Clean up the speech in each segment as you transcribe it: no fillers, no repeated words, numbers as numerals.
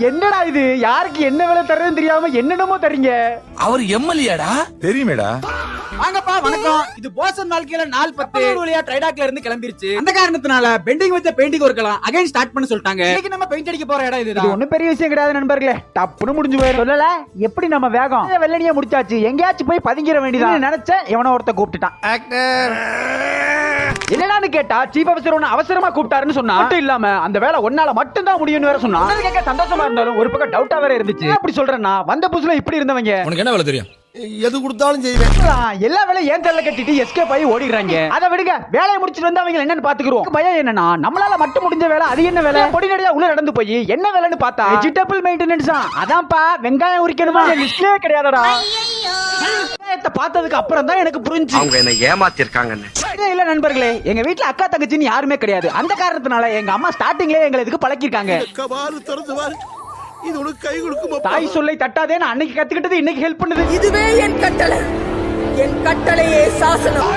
என்னடா இது, யாருக்கு என்ன வேலை தர்றதுன்னு தெரியாம என்னென்னமோ தரீங்க. அவர் எம்எல்ஏடா தெரியுமேடா. வாங்கப்பா வணக்கம். இது போசன் வாழ்க்கையில 4-10 வழியா ட்ரைடாக்ல இருந்து கிளம்பிருச்சு. அந்த காரணத்தினால பெண்டிங் வச்ச பெயிண்டிங் ஒர்க்கலாம் அகைன் ஸ்டார்ட் பண்ண சொல்லிட்டாங்க. இன்னைக்கு நம்ம பெயிண்ட் அடிக்க போற இடம் இது இதுதான். ஒண்ணும் பெரிய விஷயம் கிடையாது நண்பர்களே, டப்புன்னு முடிஞ்சு போயிடும். சொல்லல எப்படி நம்ம வேகம் வெள்ளனியா முடிச்சாச்சு, எங்கேயாச்சும் போய் பதுங்கிற வேண்டியதான் நினைச்சேன். எவனோ ஒருத்த கூப்பிட்டுட்டான். என்னடான்னு கேட்டா சீஃப் ஆபீசர் ஒன்னு அவசரமா கூப்பிட்டாருன்னு சொன்னா மட்டும் இல்லாம அந்த வேலை ஒன்னால மட்டும் தான் முடியும்னு வேற சொன்னா. அது கேட்க சந்தோஷமா இருந்தாலும் ஒரு பக்கம் டவுட்டா வேற இருந்துச்சு. அப்படி சொல்றேன்னா வந்த புதுசுல இப்படி இருந்தவங்க உனக்கு என்ன வேலை தெரியும்? எது கொடுத்தாலும் செய்வேன். எல்லா வேலையும் ஏன் தள்ள கட்டிட்டு எஸ்கேப் ஆகி ஓடிடுறாங்க. அதை விடுங்க, வேலையை முடிச்சிட்டு வந்து அவங்க என்னன்னு பாத்துக்கிறோம். பயம் என்னன்னா நம்மளால மட்டும் முடிஞ்ச வேலை அது என்ன வேலை, பொடி நடையா உள்ள நடந்து போய் என்ன வேலைன்னு பார்த்தா வெஜிடபிள் மெயின்டெனன்ஸ். அதான்ப்பா வெங்காயம் உரிக்கணுமா, லிஸ்ட்லயே கிடையாதடா. பார்த்ததுக்கு அப்புறம் தான் எனக்கு புரிஞ்சு அவங்க என்ன ஏமாத்திருக்காங்கன்னு. இல்ல நண்பர்களே, எங்க வீட்டுல அக்கா தங்கச்சின்னு யாருமே கிடையாது. அந்த காரணத்தினால எங்க அம்மா ஸ்டார்டிங்லயே எங்களை இதுக்கு பழக்கிருக்காங்க. இது உனக்கு கை கொடுக்கும். தாய் சொல்லை தட்டாதேன்னு அன்னைக்கு கத்துக்கிட்டது இன்னைக்கு ஹெல்ப் பண்ணுது. இதுவே என் கட்டளை, என் கட்டளையே சாசனம்.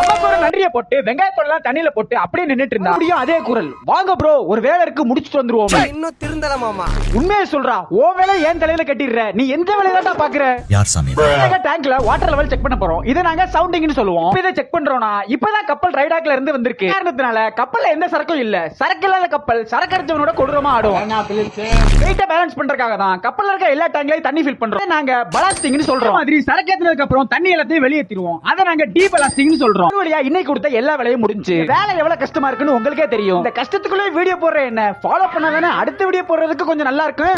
அம்மாக்கு ஒரு நன்றியை போட்டு வெங்காயத்தோடலாம் தண்ணியில போட்டு அப்படியே நின்னுட்டு இருந்தா அப்படியும் அதே குரல், வாங்க ப்ரோ ஒரு வேலை இருக்கு முடிச்சுட்டு வந்துருவோம். இன்னும் திருந்தல மாமா. உண்மையை சொல்றா, ஓ வேலை ஏன் தலையில கட்டிடுற, நீ எந்த வேலையை தான் பாக்குற. யார் சாமி? டேங்க்ல வாட்டர் லெவல் செக் பண்ண போறோம். இதை நாங்க சவுண்டிங்னு சொல்லுவோம். இதை செக் பண்றோம்னா இப்பதான் கப்பல் ரைடாக்ல இருந்து வந்திருக்கு. காரணத்தினால கப்பல்ல எந்த சரக்கும் இல்ல. சரக்கு இல்லாத கப்பல் சரக்கு அடிச்சவனோட கொடூரமா ஆடும். வெயிட்ட பேலன்ஸ் பண்றதுக்காக தான் கப்பல்ல இருக்க எல்லா டேங்க்லயும் தண்ணி ஃபில் பண்றோம். நாங்க பலாஸ்டிங்னு சொல்றோம். மாதிரி சரக்கு ஏத்துனதுக்கு அப்புறம் தண்ணி எல்லாத்தையும் வெளியேற்றிடுவோம். அதை நாங்க டீ பலாஸ்டிங்னு சொல்றோம். வழியா இன்னைக்கு கொடுத்த எல்லா வேலையும் முடிஞ்சு. வேலை எவ்வளவு கஷ்டமா இருக்குன்னு உங்களுக்கே தெரியும். இந்த கஷ்டத்துக்குள்ளே வீடியோ போடுற என்ன ஃபாலோ பண்ணாதானே அடுத்த வீடியோ போடுறதுக்கு கொஞ்சம் நல்லா இருக்கும்.